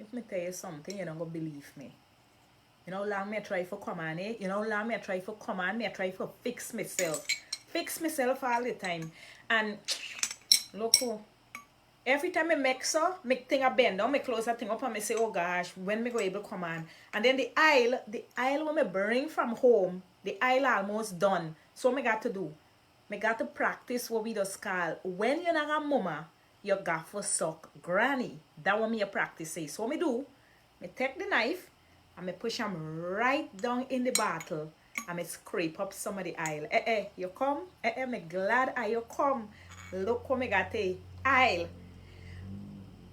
If me tell you something, you don't go believe me. You know how long me I try for come on, eh? You know how long me I try for come on, me I try for fix myself. Fix myself all the time. And look who. Every time I make so, make thing a bend down, me close that thing up and me say, oh gosh, when me go able to come on. And then the aisle when me bring from home, the aisle almost done. So what me got to do? Me got to practice what we just call, when you're not a mama, you got to suck granny. That what me a practice say. So what me do? Me take the knife and me push them right down in the bottle and me scrape up some of the aisle. You come? Me glad you come. Look what me got the aisle.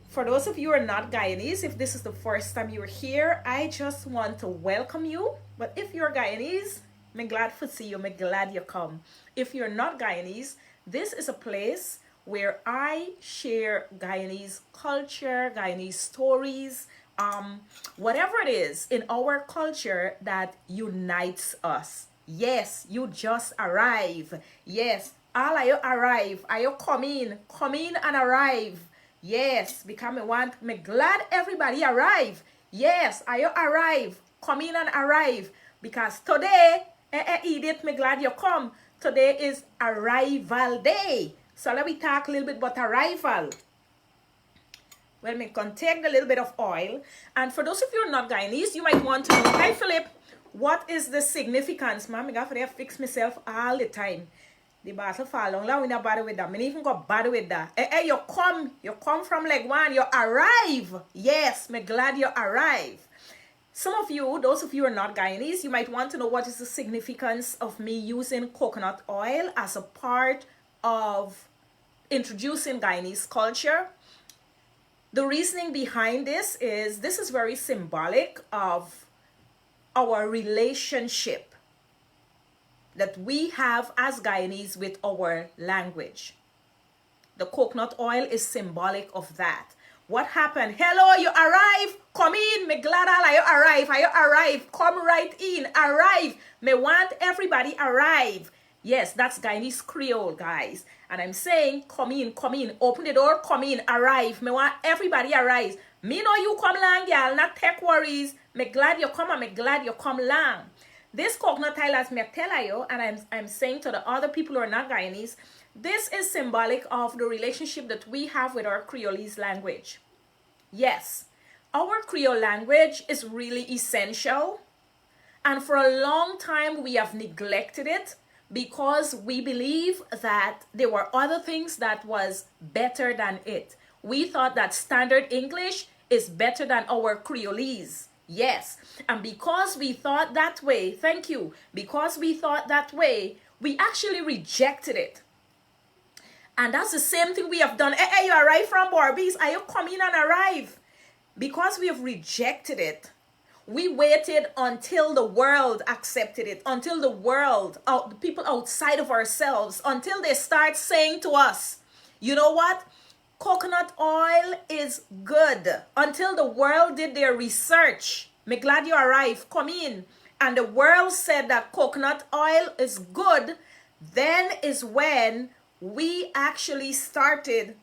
For those of you who are not Guyanese, if this is the first time you're here, I just want to welcome you. But if you're Guyanese, I'm glad to see you. I'm glad you come. If you're not Guyanese, this is a place where I share Guyanese culture, Guyanese stories, whatever it is in our culture that unites us. Yes, you just arrive. Yes, all of you arrive. Are you come in and arrive? Yes, because me glad everybody arrive. Yes, are you arrive? Come in and arrive. Because today, Edith, me glad you come. Today is arrival day. So let me talk a little bit about arrival. Well, me can take a little bit of oil. And for those of you who are not Guyanese, you might want to know, hi Philip, what is the significance, man? I got to fix myself all the time. The battle fall long la we not bad with that. Me even got bad with that. You come from leg one, you arrive. Yes, me glad you arrive. Some of you, those of you who are not Guyanese, you might want to know what is the significance of me using coconut oil as a part of introducing Guyanese culture. The reasoning behind this is very symbolic of our relationship that we have as Guyanese with our language. The coconut oil is symbolic of that. What happened? Hello, you arrive. Come in. Me glad all you arrive. Are you arrive? Come right in. Arrive. Me want everybody arrive. Yes, that's Guyanese Creole, guys. And I'm saying, come in, come in. Open the door, come in, arrive. Me want everybody arrive. Me know you come long, y'all. Not take worries. Me glad you come and me glad you come long. This coconut oil, as me tell you, and I'm saying to the other people who are not Guyanese, this is symbolic of the relationship that we have with our Creolese language. Yes, our Creole language is really essential. And for a long time, we have neglected it because we believe that there were other things that was better than it. We thought that standard English is better than our Creolese. Yes, and because we thought that way, thank you, because we thought that way, we actually rejected it. And that's the same thing we have done. Hey, you arrive from Barbies, are you coming and arrive? Because we have rejected it, we waited until the world accepted it, until the world, the people outside of ourselves, until they start saying to us, you know what? Coconut oil is good. Until the world did their research. Me glad you arrived. Come in. And the world said that coconut oil is good. Then is when we actually started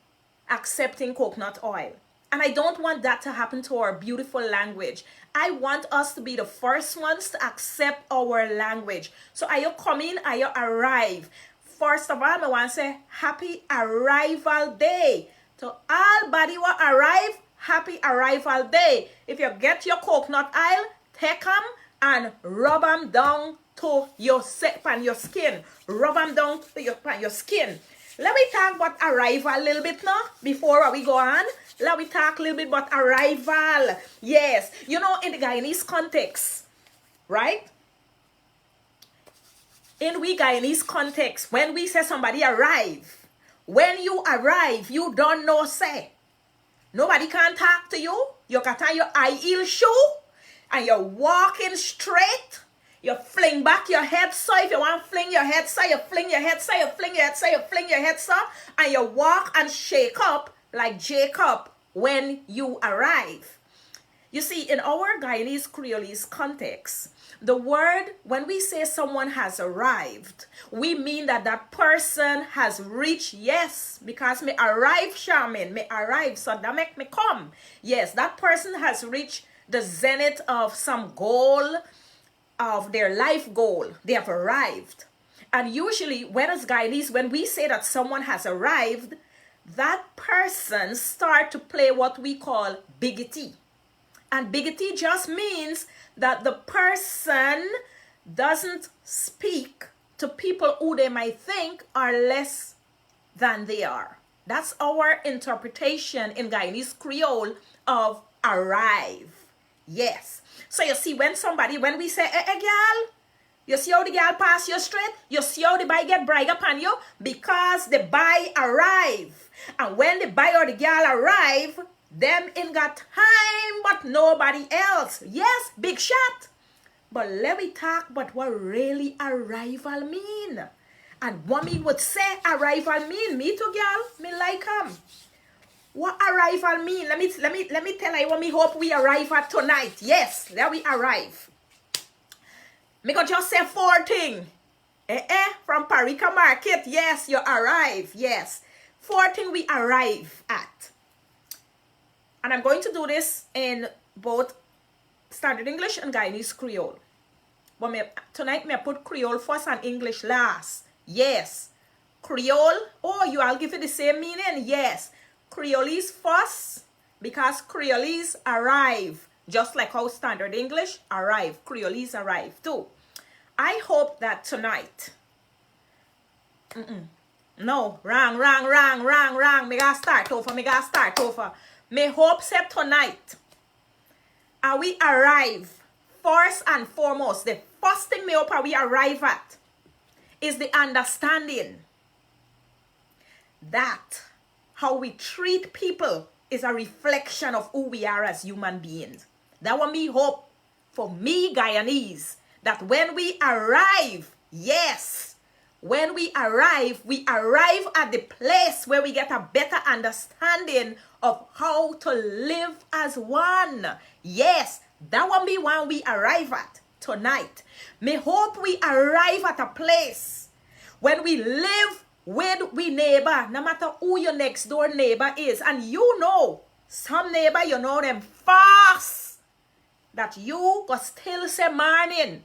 accepting coconut oil. And I don't want that to happen to our beautiful language. I want us to be the first ones to accept our language. So are you coming? Are you arrive? First of all, I want to say happy arrival day. To all body who arrive, happy arrival day. If you get your coconut oil, take them and rub them down to your skin. Rub them down to your skin. Let me talk about arrival a little bit now before we go on. Let me talk a little bit about arrival. Yes, you know, in the Guyanese context, right? In we Guyanese context, when we say somebody arrive, when you arrive, you don't know say. Nobody can talk to you. You got on your high heel shoe and you're walking straight. You fling back your head so if you want to fling your head so, you fling your head so, you fling your head so, you fling your head so, and you walk and shake up like Jacob when you arrive. You see, in our Guyanese Creolese context, the word, when we say someone has arrived, we mean that that person has reached, yes, because me arrive, Charmaine, me arrive, so that make me come. Yes, that person has reached the zenith of some goal, of their life goal. They have arrived. And usually, when as Guyanese, when we say that someone has arrived, that person start to play what we call biggity. And biggity just means that the person doesn't speak to people who they might think are less than they are. That's our interpretation in Guyanese Creole of arrive. Yes. So you see, when we say, girl, you see how the girl pass you straight? You see how the boy get brag upon you? Because the boy arrive. And when the boy or the girl arrive, them ain't got time but nobody else. Yes, big shot. But let me talk about what really arrival mean. And what me would say arrival mean. Me too, girl. Me like him. What arrival mean? Let me tell you what me hope we arrive at tonight. Yes, there we arrive. Me go just say 4 things. From Parika Market. Yes, you arrive. Yes. 4 things we arrive at. And I'm going to do this in both Standard English and Guyanese Creole. But tonight, I put Creole first and English last. Yes. Creole, I'll give it the same meaning. Yes. Creolese first, because Creolese arrive. Just like how Standard English arrive. Creolese arrive too. I hope that tonight... No, wrong. Me gotta start over. Me hope that tonight, we arrive first and foremost. The first thing me hope we arrive at is the understanding that how we treat people is a reflection of who we are as human beings. That what me hope for me, Guyanese, that when we arrive, yes, when we arrive at the place where we get a better understanding of how to live as one. Yes, that will be when we arrive at tonight. Me hope we arrive at a place when we live with we neighbor, no matter who your next door neighbor is. And you know, some neighbor, you know them fast, that you go still say morning.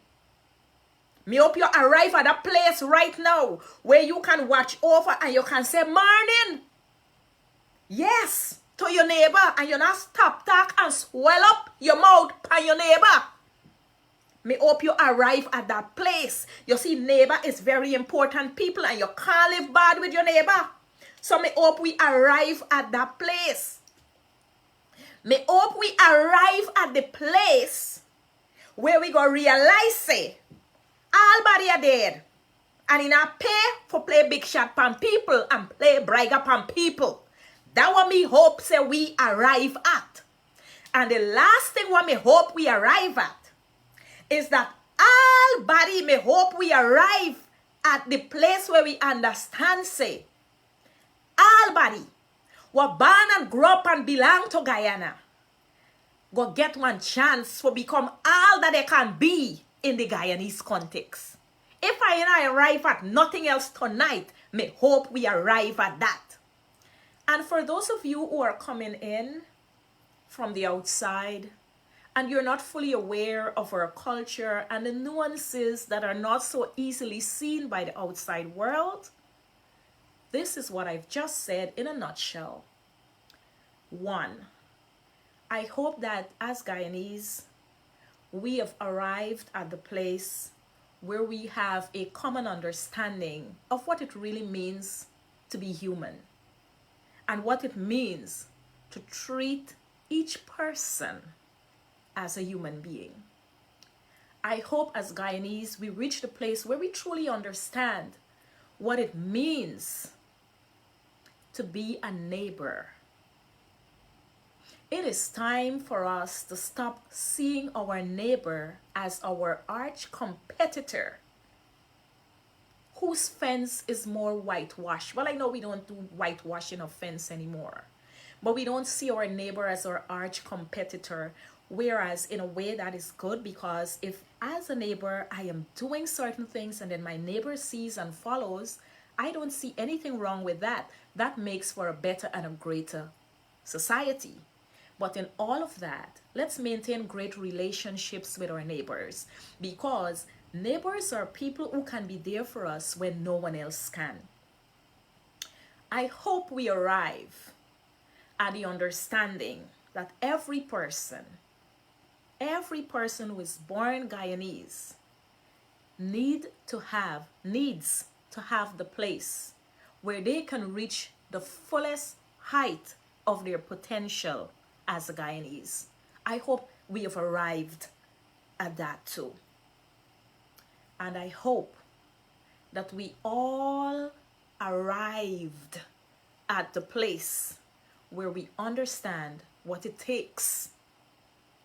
Me hope you arrive at a place right now where you can watch over and you can say morning. Yes, to your neighbor, and you not stop talk and swell up your mouth by your neighbor. Me hope you arrive at that place. You see, neighbor is very important people, and you can't live bad with your neighbor. So me hope we arrive at that place. Me hope we arrive at the place where we go realize say, all body are dead. And in a pay for play big shot pan people and play brag upon people. That what me hope say we arrive at. And the last thing what me hope we arrive at is that all body me hope we arrive at the place where we understand say, all body what born and grow up and belong to Guyana go get one chance for become all that they can be in the Guyanese context. If I and I arrive at nothing else tonight, me hope we arrive at that. And for those of you who are coming in from the outside and you're not fully aware of our culture and the nuances that are not so easily seen by the outside world, this is what I've just said in a nutshell. 1, I hope that as Guyanese, we have arrived at the place where we have a common understanding of what it really means to be human and what it means to treat each person as a human being. I hope as Guyanese we reach the place where we truly understand what it means to be a neighbor. It is time for us to stop seeing our neighbor as our arch competitor whose fence is more whitewashed. Well, I know we don't do whitewashing of fence anymore, but we don't see our neighbor as our arch competitor Whereas in a way that is good, because if as a neighbor I am doing certain things and then my neighbor sees and follows, I don't see anything wrong with that. That makes for a better and a greater society. But in all of that, let's maintain great relationships with our neighbors, because neighbors are people who can be there for us when no one else can. I hope we arrive at the understanding that every person who is born Guyanese needs to have the place where they can reach the fullest height of their potential as a Guyanese. I hope we have arrived at that too. And I hope that we all arrived at the place where we understand what it takes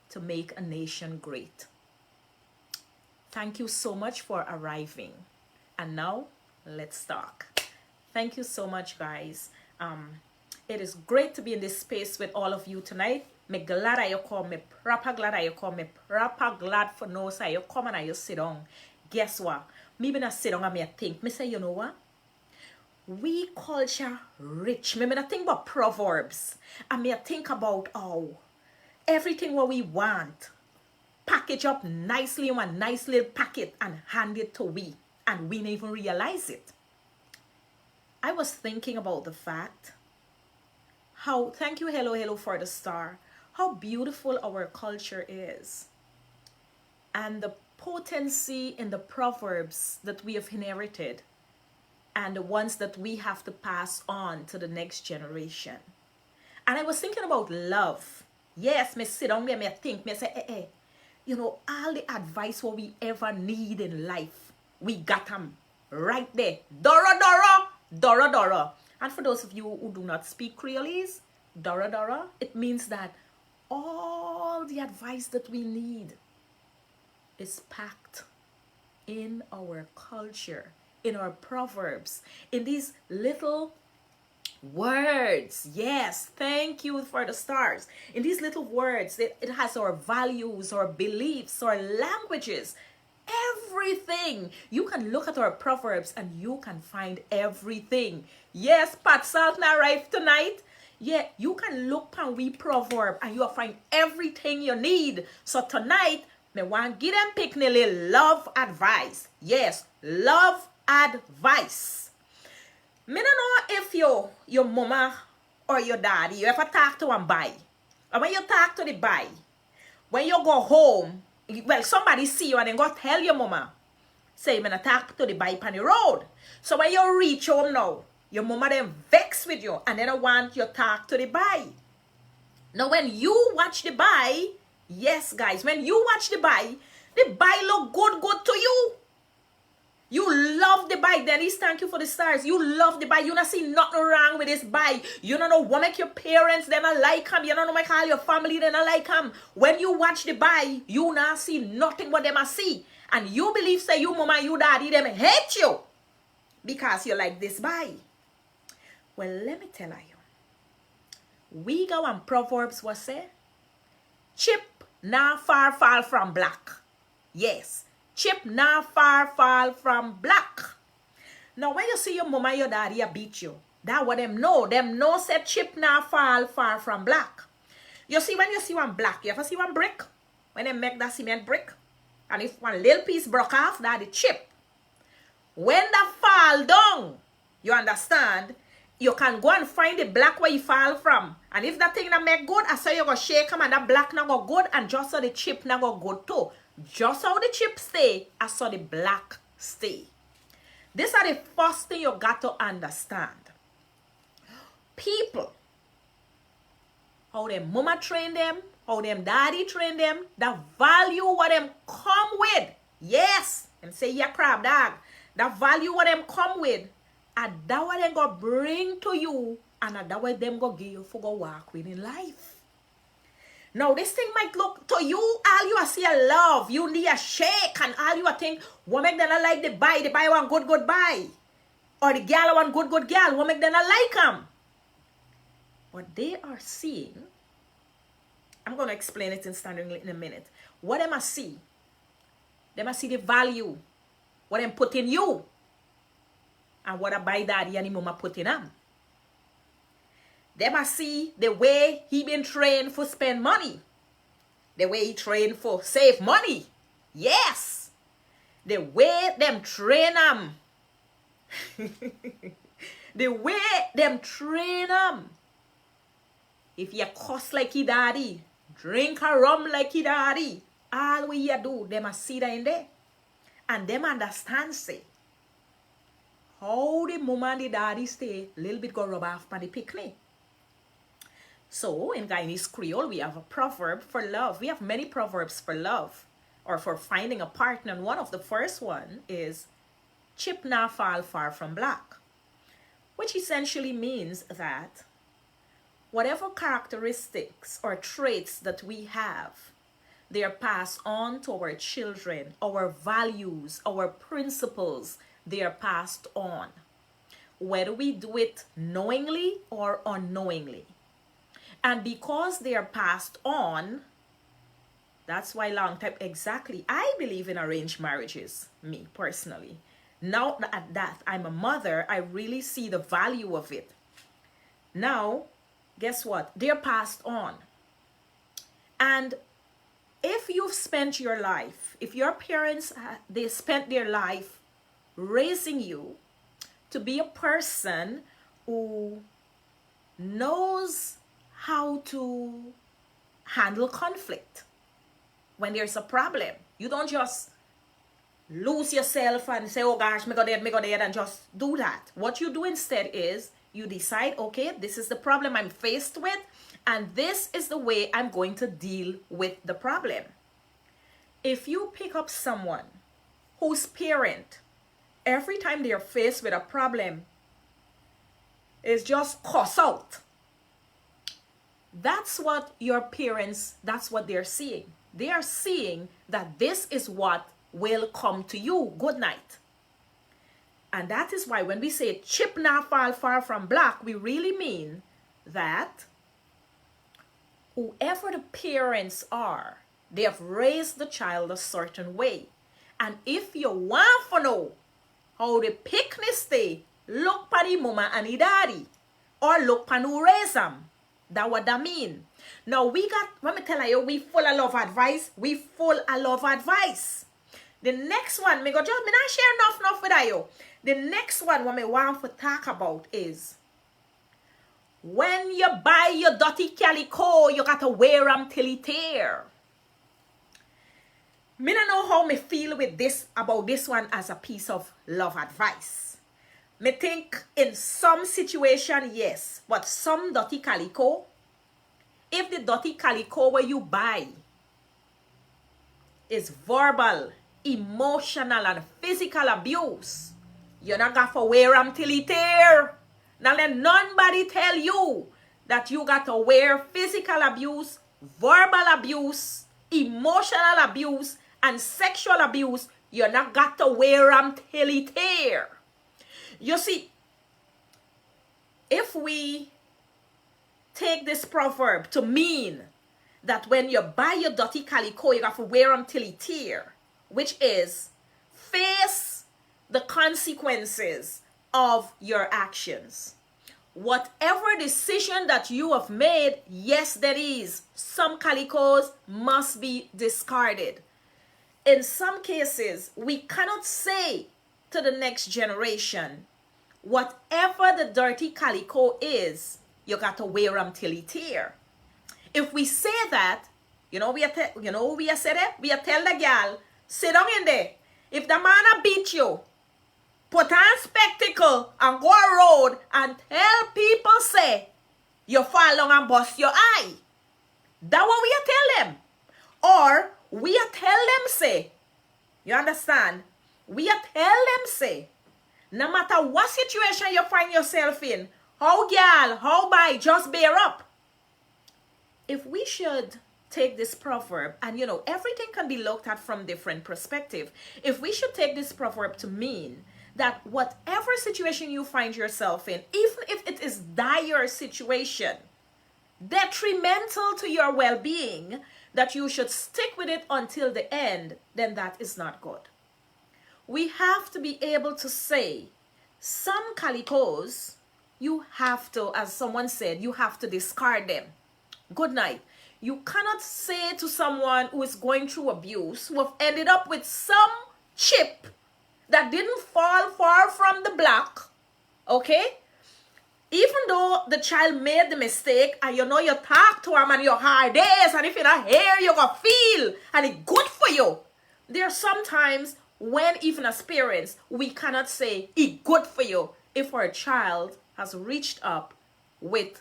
to make a nation great. Thank you so much for arriving. And now, let's talk. Thank you so much, guys. It is great to be in this space with all of you tonight. Me glad that you come. Me proper glad that you come. Me proper glad for no say you come and you sit down. Guess what? Me been a sit down and me think. Me say, you know what? We culture rich. Me think about proverbs. And me think about everything what we want, package up nicely in one nice little packet and hand it to we. And we don't even realize it. I was thinking about the fact how, thank you, hello for the star, how beautiful our culture is. And the potency in the proverbs that we have inherited and the ones that we have to pass on to the next generation. And I was thinking about love. Yes, me sit down there, me think, me say, you know, all the advice what we ever need in life, we got them right there. Dora. And for those of you who do not speak Creolese, Dora, it means that all the advice that we need is packed in our culture, in our proverbs, in these little words. Yes, thank you for the stars. In these little words, it has our values, our beliefs, our languages, everything. You can look at our proverbs and you can find everything. Yes, Pat Salton arrived tonight. Yeah, you can look on we proverb and you will find everything you need. So tonight, me want give them pick nearly love advice. Yes, love advice. Me don't know if your mama or your daddy, you ever talk to one boy. And when you talk to the boy, when you go home, well, somebody see you and then go tell your mama. Say, I'm talk to the boy on the road. So when you reach home now, your mama then vex with you and then I want you talk to the boy. Now when you watch the boy, yes guys, when you watch the boy look good to you. You love the boy. Dennis, thank you for the stars. You love the boy. You not see nothing wrong with this boy. You don't know what make your parents them not like him. You don't know what call your family them not like him. When you watch the boy, you not see nothing what them a see. And you believe say you mama, you daddy them hate you because you like this boy. Well, let me tell you. We go on Proverbs what say? Chip not far fall from black. Yes. Chip not far fall from black. Now when you see your mama your daddy beat you, that what them know. Them know say chip not fall far from black. You see when you see one black, you ever see one brick? When they make that cement brick? And if one little piece broke off, that the chip. When that fall down, you understand, you can go and find the black where you fall from. And if that thing that make good, I say you go shake them and that black not go good and just so the chip not go good too. Just how the chip stay, I saw the black stay. These are the first thing you got to understand. People, how them mama train them, how them daddy train them, the value what them come with. Yes, and say yeah crab dog. The value what them come with, and that what them go bring to you, and that what them go give you for go walk with in life. Now, this thing might look to you, all you see a love, you need a shake, and all you think, what make them not like the buy one good buy. Or the girl one good girl, what make them not like them. But they are seeing, I'm I'm going to explain it in standard English in a minute. What them I see? Them I see the value. What them put in you. And what a buy daddy and the mama put in them. Them I see the way he been trained for spend money. The way he trained for save money. Yes. The way them train them. The way them train them. If you cuss like your daddy, drink a rum like your daddy, all what you do, them a see that in there. And them understand, say, how the mama and the daddy stay, little bit go rub off on the picnic. So, in Guyanese Creole, we have a proverb for love. We have many proverbs for love or for finding a partner. And one of the first one is, chip na fall far from black, which essentially means that whatever characteristics or traits that we have, they are passed on to our children. Our values, our principles, they are passed on. Whether we do it knowingly or unknowingly. And because they are passed on, that's why long time, exactly, I believe in arranged marriages, me personally. Now that I'm a mother, I really see the value of it. Now, guess what? They're passed on. And if you've spent your life, if your parents, they spent their life raising you to be a person who knows how to handle conflict when there's a problem. You don't just lose yourself and say, oh gosh, me go there, and just do that. What you do instead is you decide, okay, this is the problem I'm faced with, and this is the way I'm going to deal with the problem. If you pick up someone whose parent, every time they're faced with a problem, is just cuss out, that's what your parents, that's what they're seeing. They are seeing that this is what will come to you. Good night. And that is why when we say chip na fall far from black, we really mean that whoever the parents are, they have raised the child a certain way. And if you want to know how the picnic stay, look pa the mama and the daddy, or look pa who raise them. That's what that mean. Now we got, let me tell you, we full of love advice. We full of love advice. The next one, me not share enough with you. The next one, what me want to talk about is, when you buy your dirty calico, you got to wear them till it tear. Me don't know how me feel with this, about this one as a piece of love advice. Me think in some situation, yes, but some dirty calico, if the dirty calico where you buy is verbal, emotional, and physical abuse, you're not going to wear them till it tear. Now let nobody tell you that you got to wear physical abuse, verbal abuse, emotional abuse, and sexual abuse. You're not got to wear them till it tear. You see, if we take this proverb to mean that when you buy your dirty calico, you have to wear them till it tear, which is face the consequences of your actions. Whatever decision that you have made, yes, there is. Some calicos must be discarded. In some cases, we cannot say to the next generation, whatever the dirty calico is, you got to wear them till it tear. If we say that, we are said it, we are tell the girl, sit down in there. If the man beat you, put on spectacle and go a road and tell people say you fall down and bust your eye. That's what we are tell them. Or we are tell them say, you understand? We are tell them say, no matter what situation you find yourself in, how girl, how boy, just bear up. If we should take this proverb, and everything can be looked at from different perspective. If we should take this proverb to mean that whatever situation you find yourself in, even if it is dire situation, detrimental to your well-being, that you should stick with it until the end, then that is not good. We have to be able to say, some calicos, you have to, as someone said, you have to discard them. Good night. You cannot say to someone who is going through abuse, who have ended up with some chip that didn't fall far from the block, okay? Even though the child made the mistake, and you know you talk to him and your hard days, and if you're not here, you're going to feel, and it's good for you. There are sometimes when, even as parents, we cannot say it's good for you if our child has reached up with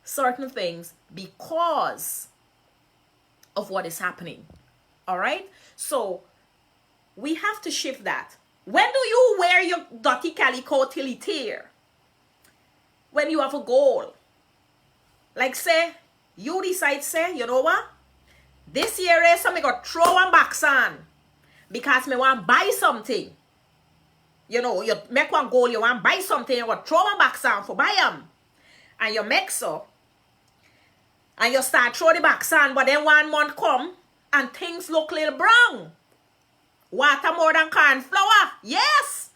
certain things because of what is happening. All right? So we have to shift that. When do you wear your dirty calico till it tear? When you have a goal. Like say, you decide, say, you know what? This year is something going to throw one back on because me want to buy something. You know, you make one goal, you want to buy something, you want to throw one back on for buy them. And you make so. And you start throw the back on, but then 1 month come and things look a little brown. Water more than corn flour. Yes.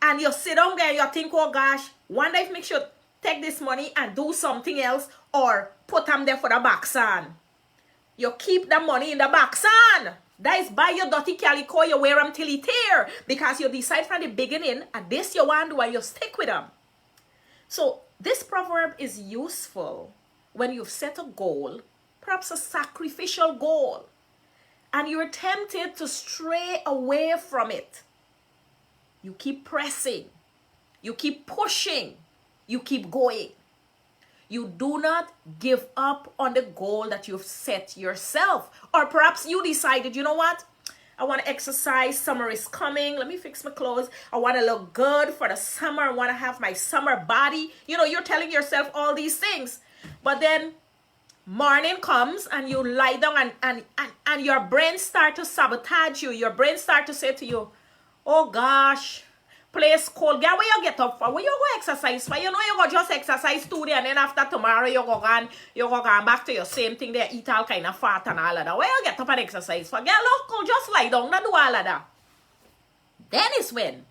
And you sit down there and you think, oh gosh, wonder if make sure take this money and do something else or put them there for the back on. You keep the money in the back on. That is buy your dirty calico, you wear them till it tear. Because you decide from the beginning, and this you want to do and you stick with them. So this proverb is useful when you've set a goal, perhaps a sacrificial goal, and you're tempted to stray away from it. You keep pressing. You keep pushing. You keep going. You do not give up on the goal that you've set yourself. Or perhaps you decided, you know what? I want to exercise. Summer is coming. Let me fix my clothes. I want to look good for the summer. I want to have my summer body. You know, you're telling yourself all these things. But then morning comes and you lie down and your brain start to sabotage you. Your brain start to say to you, oh gosh, place cold. Girl, where you get up for? Where you go exercise for? You know you go just exercise today and then after tomorrow you go back to your same thing there, eat all kind of fat and all of that. Where you get up and exercise for? Girl, look, just lie down and do all of that. Then is when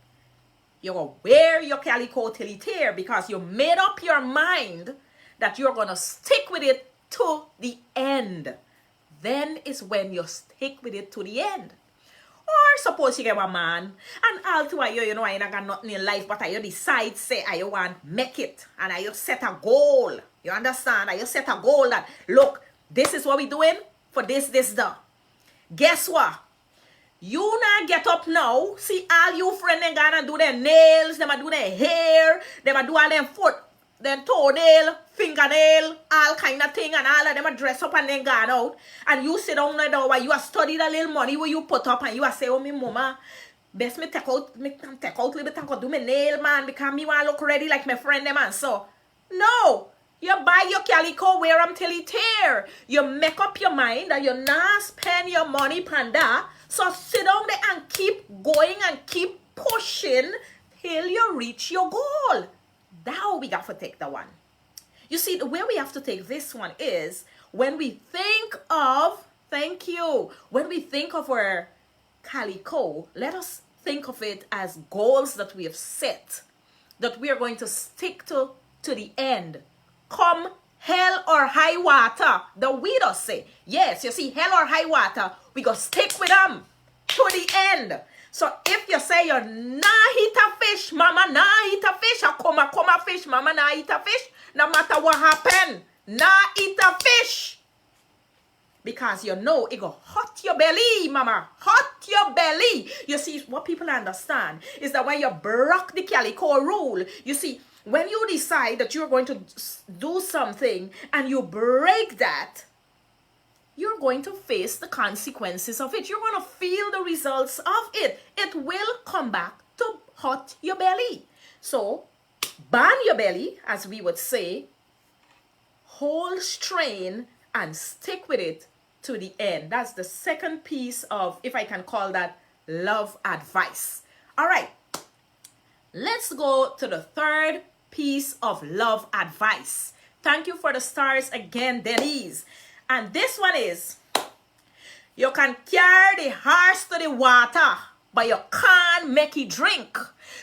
you go wear your calico till it tear because you made up your mind that you're going to stick with it to the end. Then is when you stick with it to the end. Or suppose you get a man and all to you know, I ain't got nothing in life, but you decide, say, I want make it. And I set a goal. You understand? I set a goal that, look, this is what we doing for this, the. Guess what? You not get up now. See all you friends they gonna do their nails, them a do their hair, them a do all them foot, then toenail, fingernail, all kind of thing, and all of them a dress up and then gone out. And you sit down there while you are studying a little money where you put up and you are say, oh, me mama, best me take out a little bit and go do my nail, man, because me want to look ready like my friend them and so. No. You buy your calico, wear them till it tear. You make up your mind that you not spend your money panda. So sit down there and keep going and keep pushing till you reach your goal. Now we got to take the one. You see, the way we have to take this one is when we think of, when we think of our calico, let us think of it as goals that we have set, that we are going to stick to the end. Come hell or high water, the widow say. Yes, you see, hell or high water, we go stick with them to the end. So if you say you're nah eat a fish, mama nah eat a fish, or come a fish, mama nah eat a fish, no matter what happen, nah eat a fish. Because you know it go hot your belly, mama, hot your belly. You see, what people understand is that when you broke the calico rule, you see, when you decide that you're going to do something and you break that, you're going to face the consequences of it. You're going to feel the results of it. It will come back to hurt your belly. So, burn your belly, as we would say, hold strain and stick with it to the end. That's the second piece of, if I can call that, love advice. All right, let's go to the third piece of love advice. Thank you for the stars again, Denise. And this one is, you can carry the horse to the water, but you can't make it drink.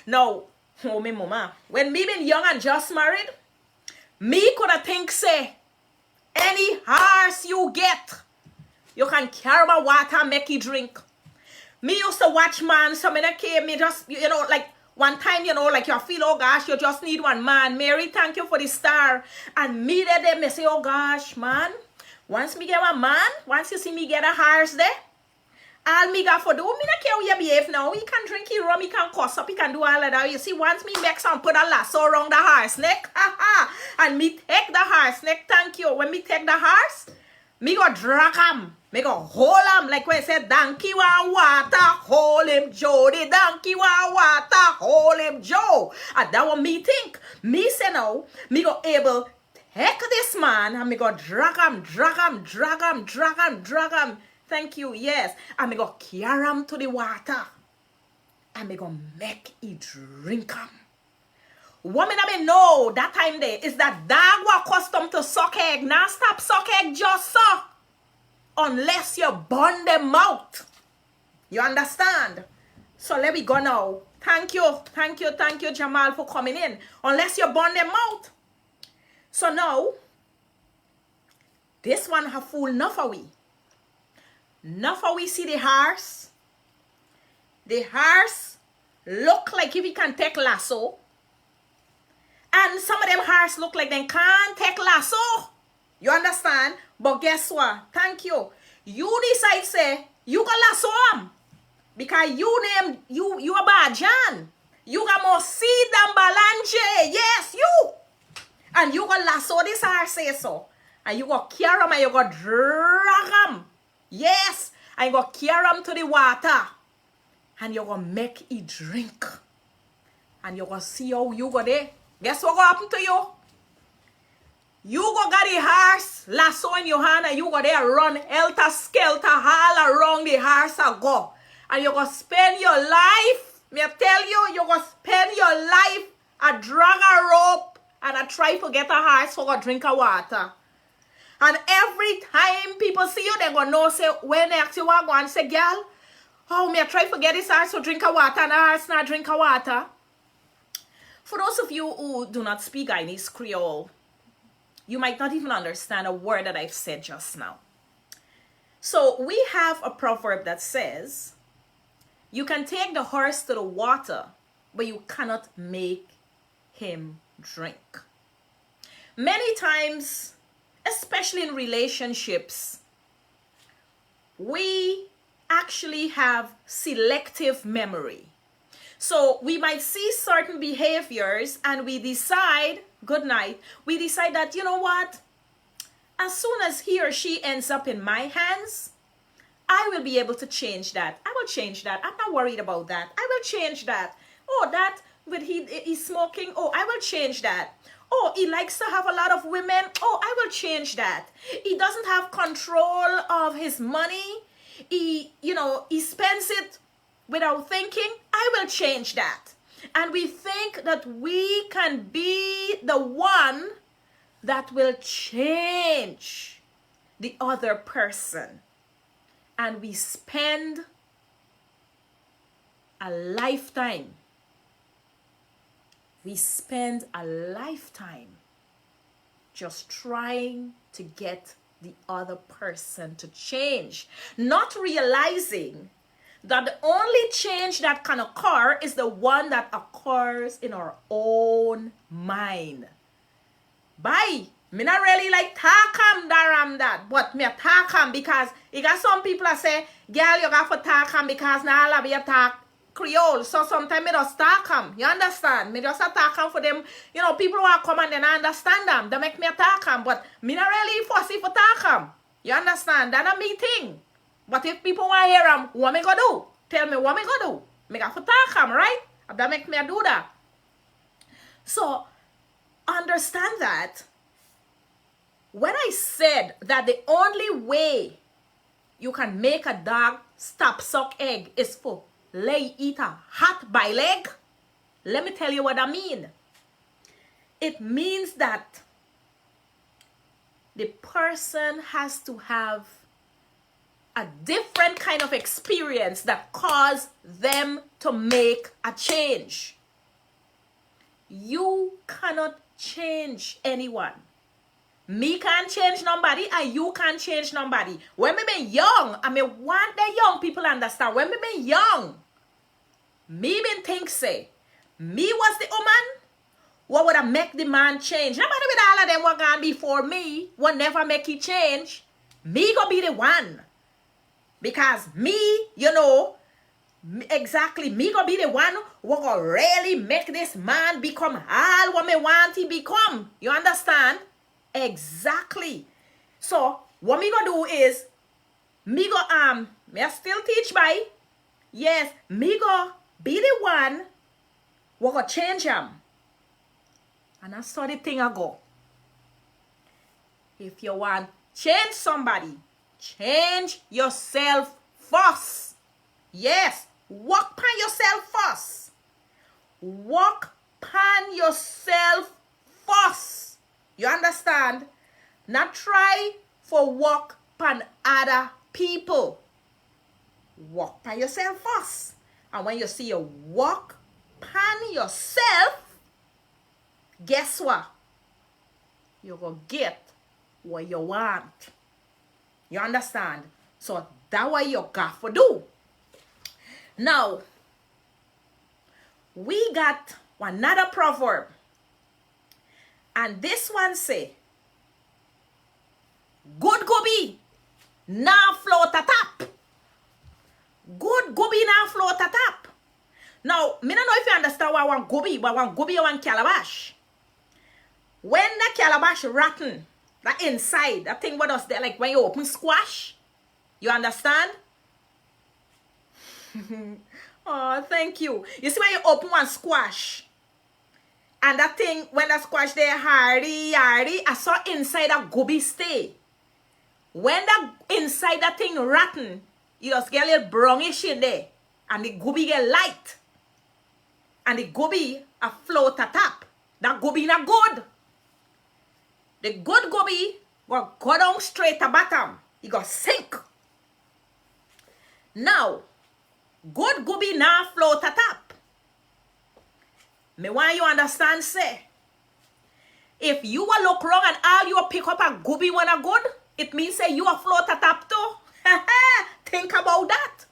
Now, oh me mama, when me been young and just married, me could have think say, any horse you get, you can carry my water, make it drink. Me used to watch man, so many came, me just, you know, like, one time, you know, like you feel, oh gosh, you just need one man. Mary, thank you for the star. And me there, me say, oh gosh, man. Once me get one man, once you see me get a horse there, all me got for do, me not care how you behave now. He can drink his rum, he can cuss up, he can do all of that. You see, once me make some put a lasso around the horse neck, and me take the horse neck, thank you. When me take the horse, me go drag him. Me go hold him, like when I said, donkey want water, hold him, Joe. The donkey want water, hold him, Joe. And that what me think. Me say now, me go able take this man, and me go drag him, drag him, drag him, drag him, drag him. Thank you, yes. And me go carry him to the water. And me go make it drink him. Woman I mean know that time there is that dog was accustomed to suck egg. Now stop suck egg just so. Unless you burn them out. You understand? So let me go now. Thank you, thank you, thank you, Jamal, for coming in. Unless you burn them out. So now, this one have fool enough of we. Enough of we see the horse. The horse look like if he can take lasso. And some of them horse look like they can't take lasso. You understand? But guess what? Thank you. You decide say, you got lasso him. Because you name, you a Bajan. You got more seed than Balanje. Yes, you. And you got lasso this horse say so. And you got carry him and you got drag him. Yes. And you got carry him to the water. And you got make it drink. And you got see how you got there. Guess what gonna happen to you? You go got the horse lasso in your hand and you go there run helter skelter all around the horse and go. And you go spend your life, me I tell you, you go spend your life a drag a rope and a try to get a horse for a drink of water. And every time people see you, they go know say, when they ask you what go and say, girl, oh, me I try to get this horse to drink of water and the horse not drink of water. For those of you who do not speak Guyanese Creole, you might not even understand a word that I've said just now. So we have a proverb that says, you can take the horse to the water, but you cannot make him drink. Many times, especially in relationships, we actually have selective memory. So we might see certain behaviors and we decide, good night, we decide that, you know what? As soon as he or she ends up in my hands, I will be able to change that. I will change that. I'm not worried about that. I will change that. Oh, that, but he's smoking. Oh, I will change that. Oh, he likes to have a lot of women. Oh, I will change that. He doesn't have control of his money. He spends it without thinking. I will change that. And we think that we can be the one that will change the other person. And we spend a lifetime. We spend a lifetime just trying to get the other person to change, not realizing that the only change that can occur is the one that occurs in our own mind. Bye. Me not really like talk daram that, but me talk because you got some people that say, girl, you got to talk because now all of you talk Creole. So sometimes me just talk you understand? Me just talk for them, people who are come and then I understand them. They make me talk but me not really fussy for talk You understand? That's not me thing. But if people want to hear them, what me go do? Tell me what me go do. Me got to talk right? That make me do that. So, understand that when I said that the only way you can make a dog stop suck egg is for lay eat a hot by leg, let me tell you what I mean. It means that the person has to have a different kind of experience that cause them to make a change. You cannot change anyone. Me can't change nobody and you can't change nobody. When me been young, I mean want the young people understand. When me been young, me been think say, me was the woman, what would I make the man change? Nobody with all of them were gone before me will never make it change. Me gonna be the one. Because me, you know, exactly, me gonna be the one who gonna really make this man become all what me want he become. You understand? Exactly. So, what me gonna do is, me go, me I still teach by, yes, me go be the one who gonna change him. And that's how the thing I go. If you want change somebody, change yourself first. Yes, work on yourself first. Work on yourself first. You understand? Not try for work on other people. Work on yourself first. And when you see you work on yourself, guess what? You're going to get what you want. You understand? So that's what you got to do. Now, we got another proverb. And this one say, good goby, now float a tap. Good goby now float a tap. Now, me don't know if you understand what one goby, but one goby or one calabash. When the calabash rotten, the inside, that thing what does there, like when you open squash, you understand? Oh, thank you. You see when you open one squash, and that thing, when the squash there hardy, I saw inside that goby stay. When the inside that thing rotten, you just get a little brownish in there, and the goby get light, and the goby a float a top. That goby not good. The good goby will go down straight to bottom. It go sink. Now, good goby now float a top. Me want you understand, say, if you will look wrong and all you will pick up a goby when a good, it means say you will float a top too. Think about that.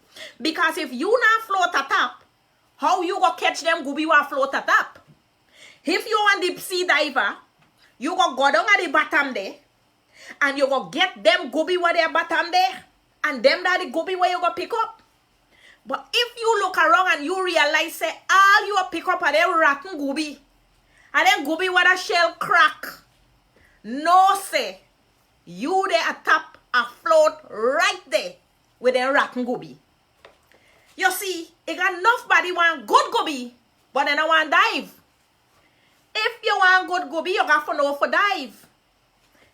Because if you not float a top, how you go catch them goby will float a top? If you want deep sea diver, you go down at the bottom there, and you go get them goby where they bottom there, and them that the goby where you go pick up. But if you look around and you realize say all you pick up are them rotten goby, and then goby where the shell crack, no say you there at top afloat right there with them rotten goby. You see, it got enough body want good goby, but then I want dive. If you want good goby, you got to know for dive.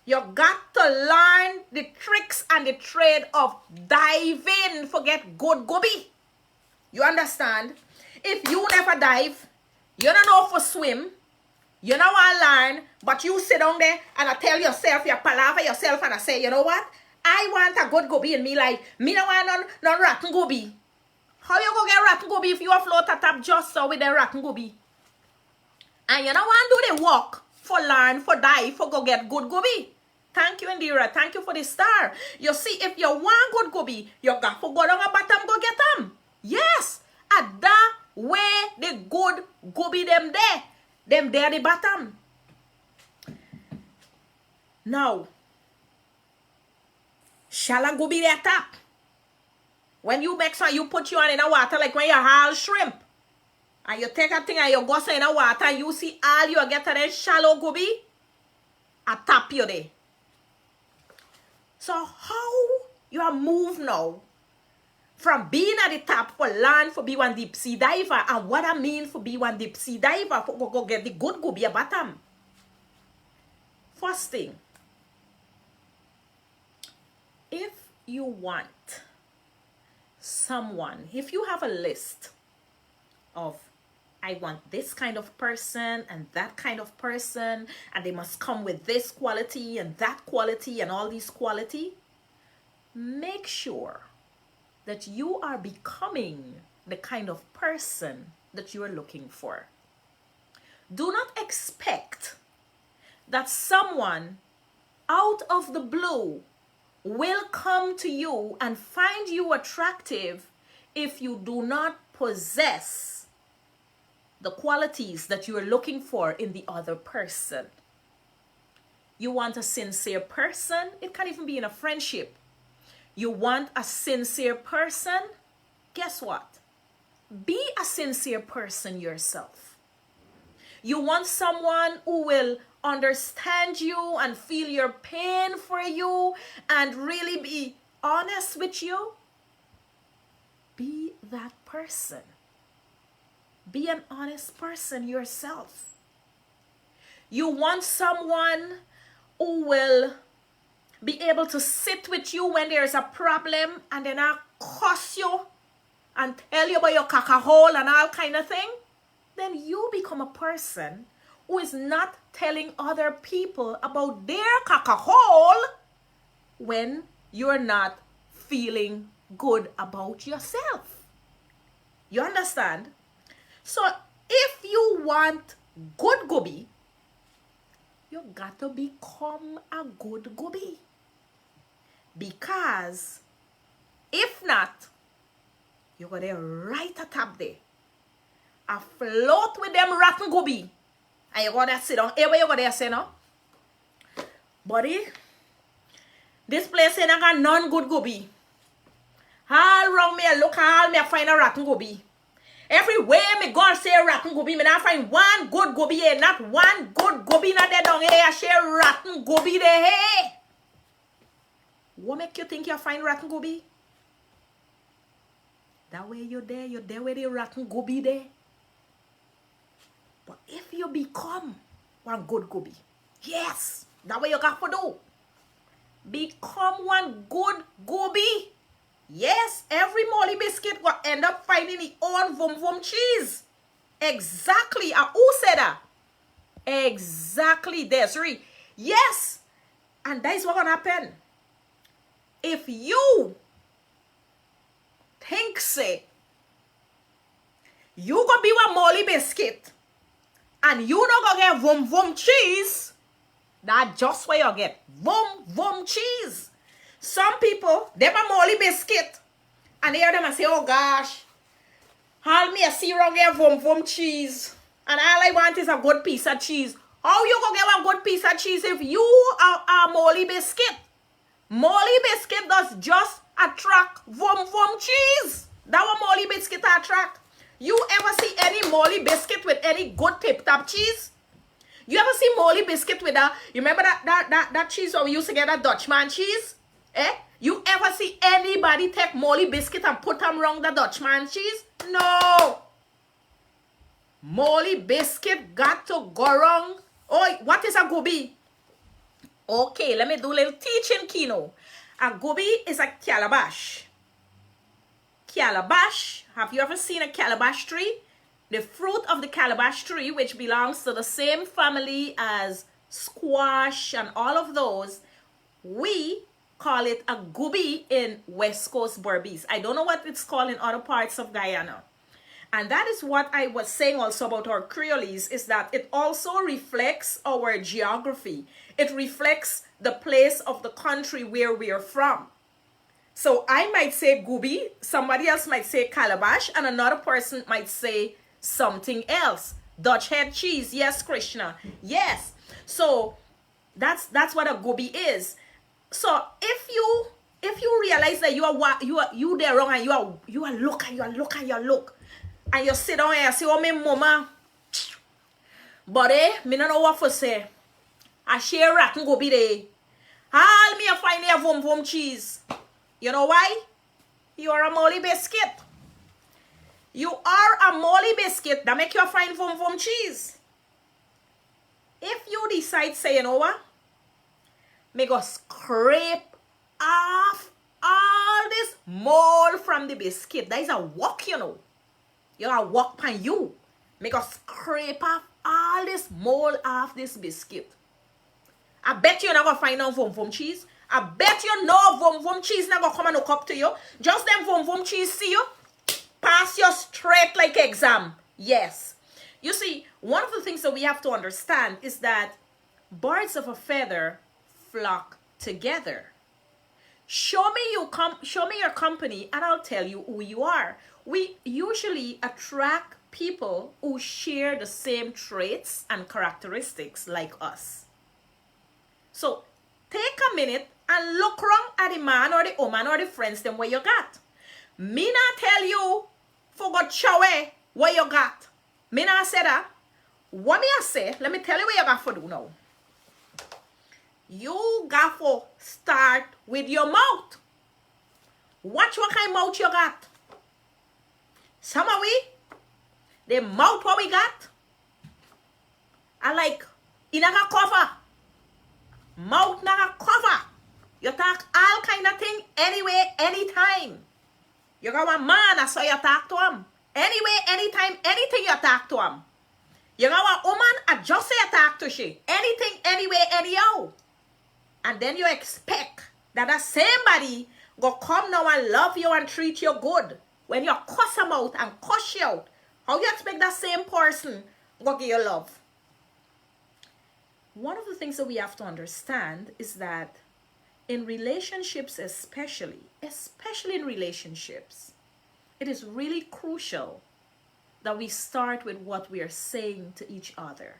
You got to learn the tricks and the trade of diving. Forget good goby. You understand? If you never dive, you don't know for swim, you don't want to learn, but you sit down there and I tell yourself, you palaver yourself and I say, you know what? I want a good goby in me life. Me don't want no rotten goby. How you go get rotten goby if you float a top just so with the rotten goby? And you don't want to do the work for learn, for dive, for go get good goby. Thank you, Indira. Thank you for the star. You see, if you want good goby, you got to go down the bottom, go get them. Yes. And that way the good goby them there. Them there the bottom. Now, shallow goby there top. When you make sure you put you on in the water, like when you haul shrimp. And you take a thing and you go in the water, you see all you get a shallow goby, I tap you there. So how you are moved now from being at the top for learn for be one deep sea diver, and what I mean for be one deep sea diver for go get the good goby at bottom. First thing, if you want someone, if you have a list of I want this kind of person and that kind of person, and they must come with this quality and that quality and all these quality. Make sure that you are becoming the kind of person that you are looking for. Do not expect that someone out of the blue will come to you and find you attractive if you do not possess the qualities that you are looking for in the other person. You want a sincere person? It can even be in a friendship. You want a sincere person? Guess what? Be a sincere person yourself. You want someone who will understand you and feel your pain for you and really be honest with you? Be that person. Be an honest person yourself. You want someone who will be able to sit with you when there's a problem and then I'll cuss you and tell you about your caca hole and all kind of thing? Then you become a person who is not telling other people about their caca hole when you're not feeling good about yourself. You understand? So if you want good goby, you got to become a good goby. Because if not, you're going to right at top there. I float with them rotten goby. And you're going to sit down. Hey, where you going to say now? Buddy, this place ain't got none good goby. All around me, I look all me, I find a rotten goby. Everywhere me go say rotten goby, me not find one good goby here. Not one good goby not there down here. I share rotten goby there. Hey. What make you think you find rotten goby? That way you're there where the rotten goby there. But if you become one good goby, yes, that way you got to do. Become one good goby. Yes, every molly biscuit will end up finding its own vum vum cheese. Exactly. Who said that? Exactly, Desiree. Yes. And that is what's going to happen. If you think, say, you going to be one molly biscuit and you not going to get vum vum cheese, that's just where you get vum vum cheese. Some people, they have a molly biscuit and they hear them and say, oh gosh, all me a see wrong here vum vum cheese and all I want is a good piece of cheese. How you gonna get a good piece of cheese if you are a molly biscuit? Molly biscuit does just attract vum vum cheese. That what molly biscuit attract. You ever see any molly biscuit with any good tip top cheese? You ever see molly biscuit with a, you remember that cheese where we used to get a Dutchman cheese? Eh? You ever see anybody take molly biscuit and put them around the Dutchman cheese? No. Molly biscuit got to go wrong. Oh, what is a goby? Okay, let me do a little teaching, Kino. A goby is a calabash. Calabash. Have you ever seen a calabash tree? The fruit of the calabash tree, which belongs to the same family as squash and all of those, we call it a goby in West Coast Berbice. I don't know what it's called in other parts of Guyana. And that is what I was saying also about our Creolese, is that it also reflects our geography. It reflects the place of the country where we are from. So I might say goby, somebody else might say calabash, and another person might say something else. Dutch head cheese, yes, Krishna, yes. So that's what a goby is. So if you realize that you there wrong and you are look and you sit down and say, oh me mama, but me don't know what to say. I share rotten goby there. All me a find here vum vum cheese. You know why? You are a molly biscuit. You are a molly biscuit that make you find vum vum cheese. If you decide, say, you know what? Me go scrape off all this mold from the biscuit. That is a walk, you know. You gotta walk on you. Make us scrape off all this mold off this biscuit. I bet you're not going to find no vom vom cheese. I bet you no vom vom cheese not going to come and hook up to you. Just them vom vom cheese see you. Pass you straight like exam. Yes. You see, one of the things that we have to understand is that birds of a feather flock together. Show me your company and I'll tell you who you are. We usually attract people who share the same traits and characteristics like us. So take a minute and look around at the man or the woman or the friends them where you got. Me not tell you for God show what you got. Me not say that. What me I say, let me tell you what you got for do now. You got to start with your mouth. Watch what kind of mouth you got. Some of we, the mouth what we got, I like, in a cover. Mouth na cover. You talk all kind of thing, anyway, anytime. You got one man, I saw you talk to him. Anyway, anytime, anything you talk to him. You got one woman, I just say you talk to she. Anything, anyway, anyhow. And then you expect that a somebody go come now and love you and treat you good. When you cuss them out and cuss you out, how you expect that same person go give you love? One of the things that we have to understand is that in relationships especially in relationships, it is really crucial that we start with what we are saying to each other.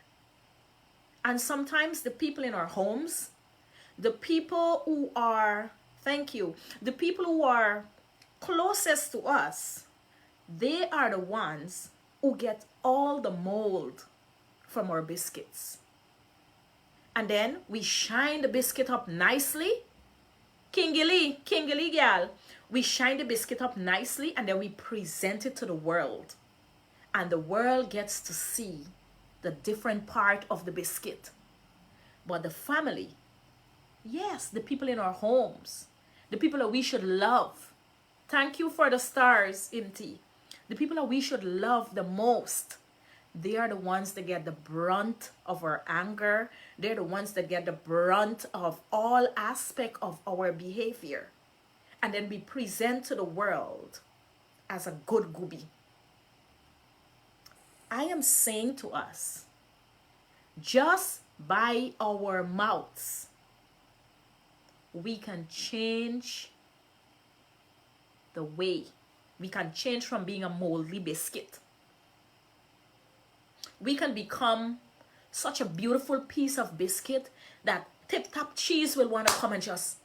And sometimes the people in our homes, the people who are, the people who are closest to us, they are the ones who get all the mold from our biscuits. And then we shine the biscuit up nicely. Kingily girl, we shine the biscuit up nicely and then we present it to the world. And the world gets to see the different part of the biscuit. But the family, yes, the people in our homes, the people that we should love. Thank you for the stars, Inti. The people that we should love the most, they are the ones that get the brunt of our anger. They're the ones that get the brunt of all aspect of our behavior. And then we present to the world as a good gooby. I am saying to us, just by our mouths, we can change the way. We can change from being a moldy biscuit. We can become such a beautiful piece of biscuit that Tip Top Cheese will want to come and just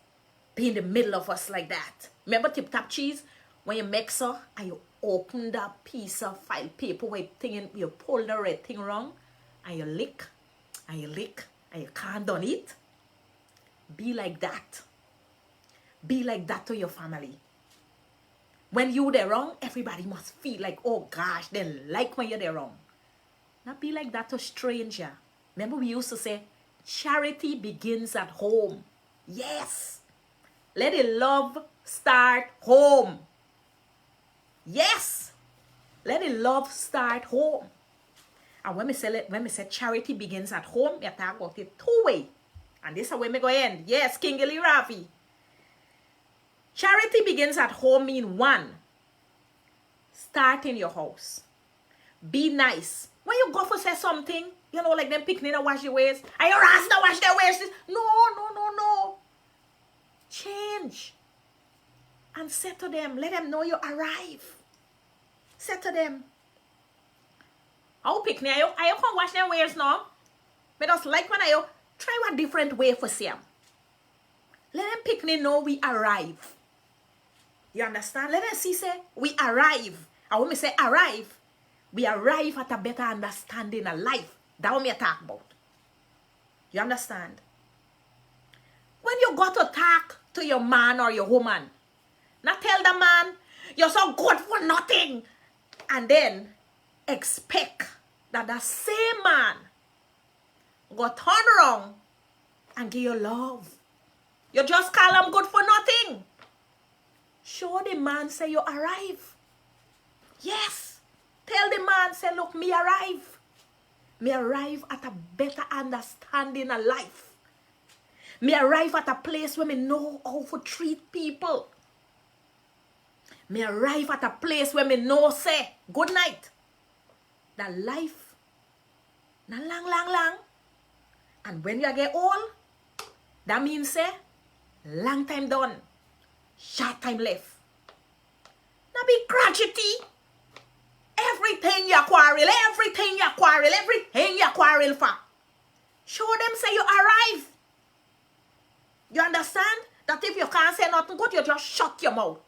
be in the middle of us like that. Remember Tip Top Cheese? When you mix her and you open that piece of file paper where you pull the red thing wrong and you lick and you lick and you can't done it. Be like that. Be like that to your family. When you there wrong, everybody must feel like, oh gosh, they like when you're there wrong. Not be like that to stranger. Remember we used to say, charity begins at home. Yes. Let the love start home. Yes. Let the love start home. And when we say charity begins at home, we talk about it two ways. And this is where we go end. Yes, Kingly Rafi. Charity begins at home mean one. Start in your house. Be nice. When you go for say something, you know, like them picnic and wash your waist. And your ass to wash their waist. No. Change. And say to them, let them know you arrive. Say to them, how picnic are you can wash their waist now? But just like when you try one different way for them. Let them picnic know we arrive. You understand? Let them see say we arrive. And when we say arrive, we arrive at a better understanding of life. That's what we talk about. You understand? When you go to talk to your man or your woman, not tell the man, you're so good for nothing. And then expect that the same man go turn around and give you love. You just call him good for nothing. Show the man say you arrive. Yes. Tell the man, say, look, me arrive. Me arrive at a better understanding of life. Me arrive at a place where me know how to treat people. Me arrive at a place where me know, say, good night. That life, na lang, lang, lang. And when you get old, that means, say, long time done, short time left. Now be crotchety. Everything you quarrel for. Show them, say, you arrive. You understand? That if you can't say nothing good, you just shut your mouth.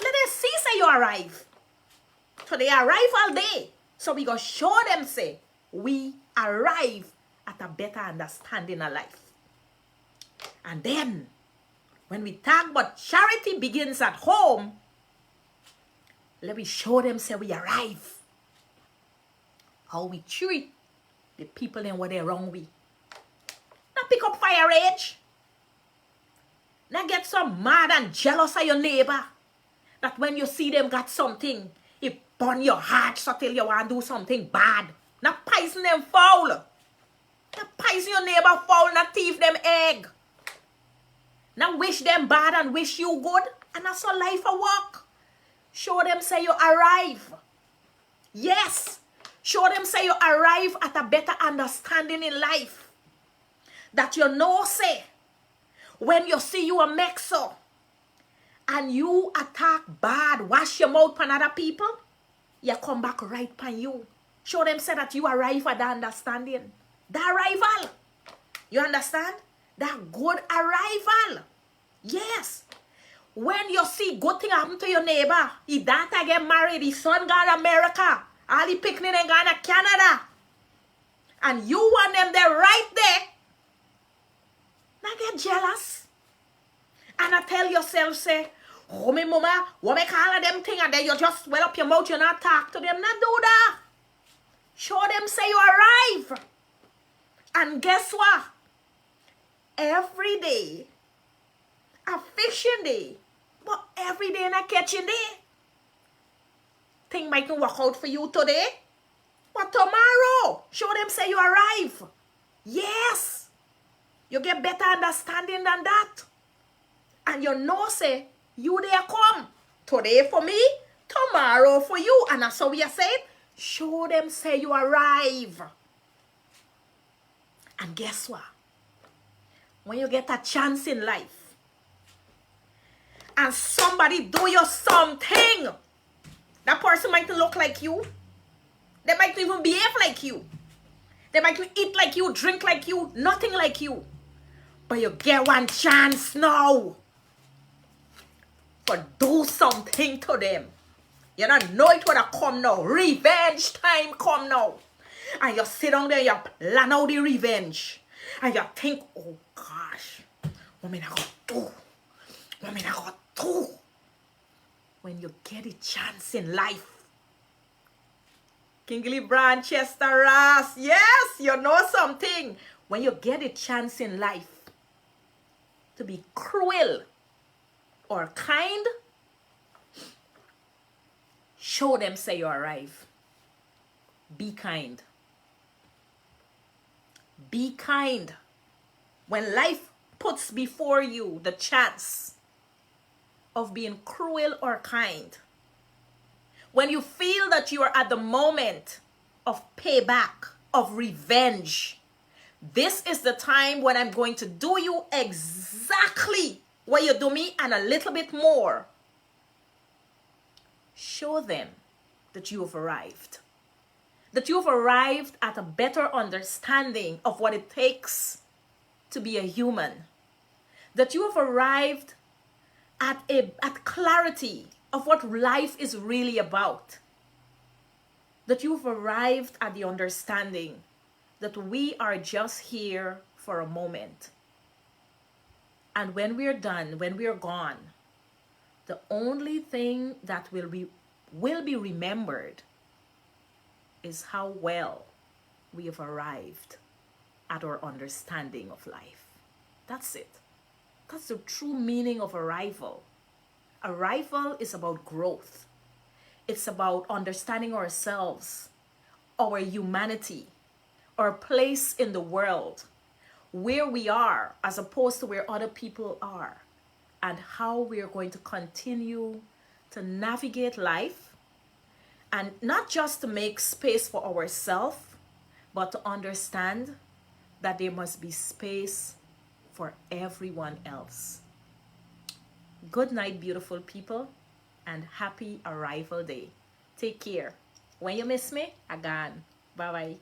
Let them see, say, you arrive. So they arrive all day. So we go show them, say, we arrive at a better understanding of life. And then, when we talk about charity begins at home, let me show them, say, we arrive. How we treat the people in what they're wrong with. Now pick up fire rage. Now get so mad and jealous of your neighbor that when you see them got something, it burn your heart so till you want to do something bad. Now poison them foul. Now poison your neighbor foul, now thief them egg. Now wish them bad and wish you good. And that's how life a work. Show them, say, you arrive. Yes. Show them, say, you arrive at a better understanding in life. That you know, say, when you see you a mexer and you attack bad, wash your mouth on other people, you come back right on you. Show them, say, that you arrive at the understanding. The arrival. You understand? That good arrival. Yes. When you see good thing happen to your neighbor, his daughter get married, his son gone to America, all the picnic and gone to Canada, and you want them there right there, now get jealous. And I tell yourself, say, oh, me mama, what me call them thing, and then you just swell up your mouth, you not talk to them, not do that. Show them, say, you arrive. And guess what? Every day, a fishing day, but every day not catching day. Thing might not work out for you today, but tomorrow, show them, say, you arrive. Yes. You get better understanding than that. And you know, say, you there come. Today for me, tomorrow for you. And that's how we are saying, show them, say, you arrive. And guess what? When you get a chance in life, and somebody do you something, that person might look like you. They might even behave like you. They might eat like you, drink like you, nothing like you. But you get one chance now for do something to them. You don't know it when I come now. Revenge time come now. And you sit down there, you plan out the revenge. And you think, oh gosh, what am I going to do? What am I going to do? When you get a chance in life. Kingly Brand, Chester Ross, yes, you know something. When you get a chance in life to be cruel or kind, show them, say, you arrive. Be kind. Be kind. When life puts before you the chance of being cruel or kind, when you feel that you are at the moment of payback, of revenge, this is the time when I'm going to do you exactly what you do me and a little bit more. Show them that you have arrived. That you've arrived at a better understanding of what it takes to be a human. That you have arrived at clarity of what life is really about. That you've arrived at the understanding that we are just here for a moment. And when we're done, when we're gone, the only thing that will be remembered is how well we have arrived at our understanding of life. That's it. That's the true meaning of arrival. Arrival is about growth. It's about understanding ourselves, our humanity, our place in the world, where we are as opposed to where other people are, and how we are going to continue to navigate life, and not just to make space for ourselves, but to understand that there must be space for everyone else. Good night, beautiful people, and happy arrival day. Take care. When you miss me, I gone. Bye bye.